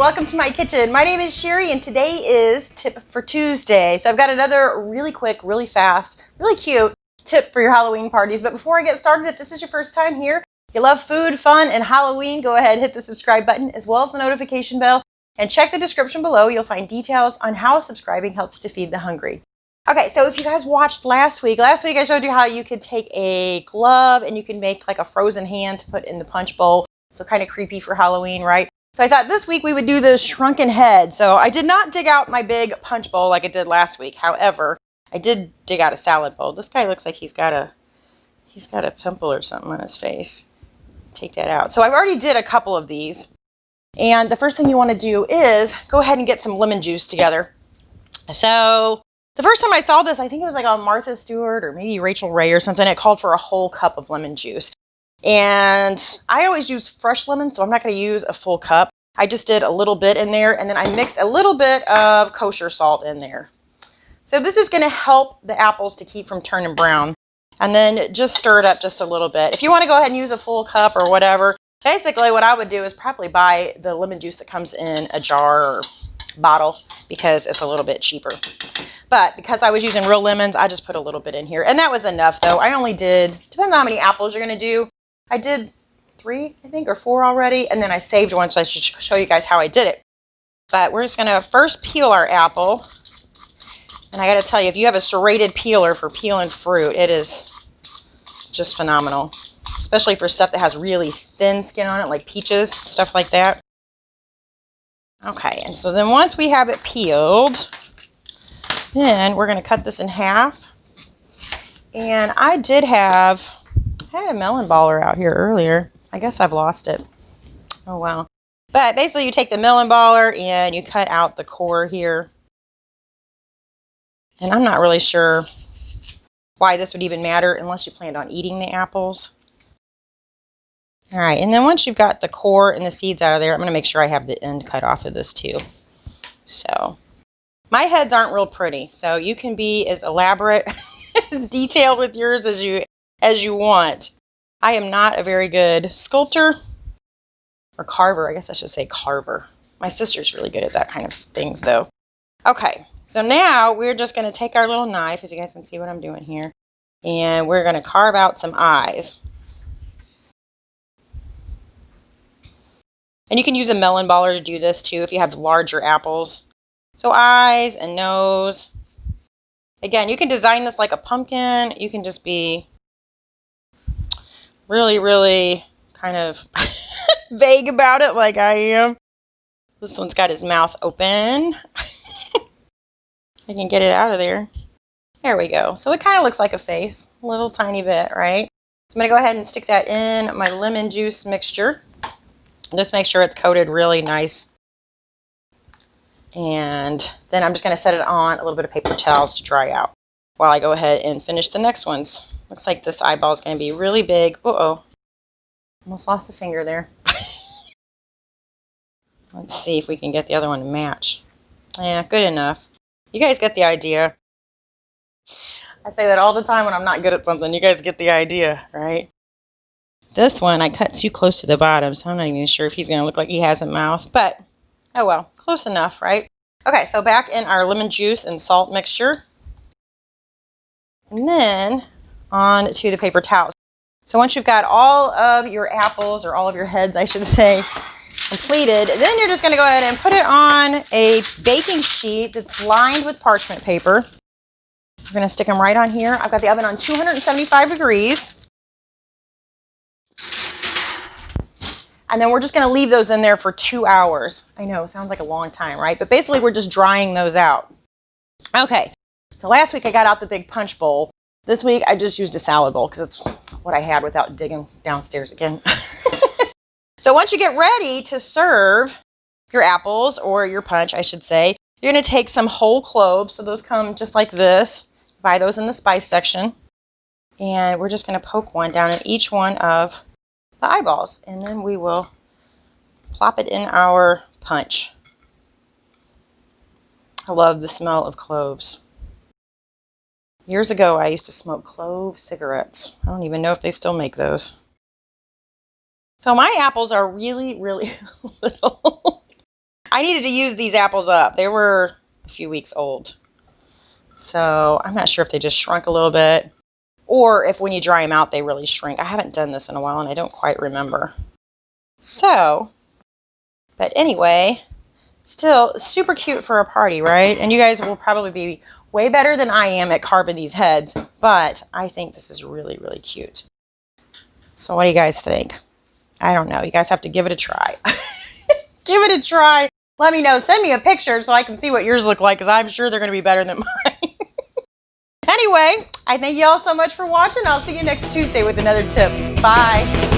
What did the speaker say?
welcome to my kitchen. My name is Cheri and today is Tip for Tuesday. So I've got another really quick, really fast, really cute tip for your Halloween parties. But before I get started, if this is your first time here, you love food, fun, and Halloween, go ahead and hit the subscribe button as well as the notification bell and check the description below. You'll find details on how subscribing helps to feed the hungry. Okay, so if you guys watched last week I showed you how you could take a glove and you can make like a frozen hand to put in the punch bowl. So kind of creepy for Halloween, right? So I thought this week we would do the shrunken head. So I did not dig out my big punch bowl like I did last week. However, I did dig out a salad bowl. This guy looks like he's got a pimple or something on his face. Take that out. So I've already did a couple of these. And the first thing you want to do is go ahead and get some lemon juice together. So the first time I saw this, I think it was like on Martha Stewart or maybe Rachel Ray or something. It called for a whole cup of lemon juice. And I always use fresh lemon, so I'm not going to use a full cup. I just did a little bit in there, and then I mixed a little bit of kosher salt in there. So this is going to help the apples to keep from turning brown. And then just stir it up just a little bit. If you want to go ahead and use a full cup or whatever, basically what I would do is probably buy the lemon juice that comes in a jar or bottle because it's a little bit cheaper. But because I was using real lemons, I just put a little bit in here. And that was enough, though. I only did, depends on how many apples you're going to do. I did 3, I think, or 4 already, and then I saved one, so I should show you guys how I did it. But we're just going to first peel our apple. And I got to tell you, if you have a serrated peeler for peeling fruit, it is just phenomenal. Especially for stuff that has really thin skin on it, like peaches, stuff like that. Okay, and so then once we have it peeled, then we're going to cut this in half. And I had a melon baller out here earlier. I guess I've lost it. Oh, wow. But basically you take the melon baller and you cut out the core here. And I'm not really sure why this would even matter unless you planned on eating the apples. All right, and then once you've got the core and the seeds out of there, I'm going to make sure I have the end cut off of this too. So my heads aren't real pretty, so you can be as elaborate, as detailed with yours as you want. I am not a very good sculptor or carver. I guess I should say carver. My sister's really good at that kind of things though. Okay, so now we're just going to take our little knife, if you guys can see what I'm doing here, and we're going to carve out some eyes. And you can use a melon baller to do this too if you have larger apples. So eyes and nose. Again, you can design this like a pumpkin. You can just be really, really kind of vague about it like I am. This one's got his mouth open. I can get it out of there. There we go. So it kind of looks like a face, a little tiny bit, right? So I'm going to go ahead and stick that in my lemon juice mixture. Just make sure it's coated really nice. And then I'm just going to set it on a little bit of paper towels to dry out while I go ahead and finish the next ones. Looks like this eyeball is going to be really big. Uh-oh. Almost lost a finger there. Let's see if we can get the other one to match. Yeah, good enough. You guys get the idea. I say that all the time when I'm not good at something. You guys get the idea, right? This one I cut too close to the bottom, so I'm not even sure if he's going to look like he has a mouth. But, oh well, close enough, right? Okay, so back in our lemon juice and salt mixture. And then on to the paper towels. So once you've got all of your apples, or all of your heads, I should say, completed, then you're just going to go ahead and put it on a baking sheet that's lined with parchment paper. We're going to stick them right on here. I've got the oven on 275 degrees. And then we're just going to leave those in there for 2 hours. I know, it sounds like a long time, right? But basically we're just drying those out. Okay, so last week I got out the big punch bowl. This week I just used a salad bowl because it's what I had without digging downstairs again. So once you get ready to serve your apples, or your punch, I should say, you're going to take some whole cloves. So those come just like this. Buy those in the spice section. And we're just going to poke one down in each one of the eyeballs. And then we will plop it in our punch. I love the smell of cloves. Years ago, I used to smoke clove cigarettes. I don't even know if they still make those. So my apples are really, really little. I needed to use these apples up. They were a few weeks old. So I'm not sure if they just shrunk a little bit or if when you dry them out, they really shrink. I haven't done this in a while and I don't quite remember. So, but anyway, still super cute for a party, right? And you guys will probably be way better than I am at carving these heads, but I think this is really, really cute. So what do you guys think? I don't know. You guys have to give it a try. Give it a try. Let me know. Send me a picture so I can see what yours look like because I'm sure they're going to be better than mine. Anyway, I thank you all so much for watching. I'll see you next Tuesday with another tip. Bye.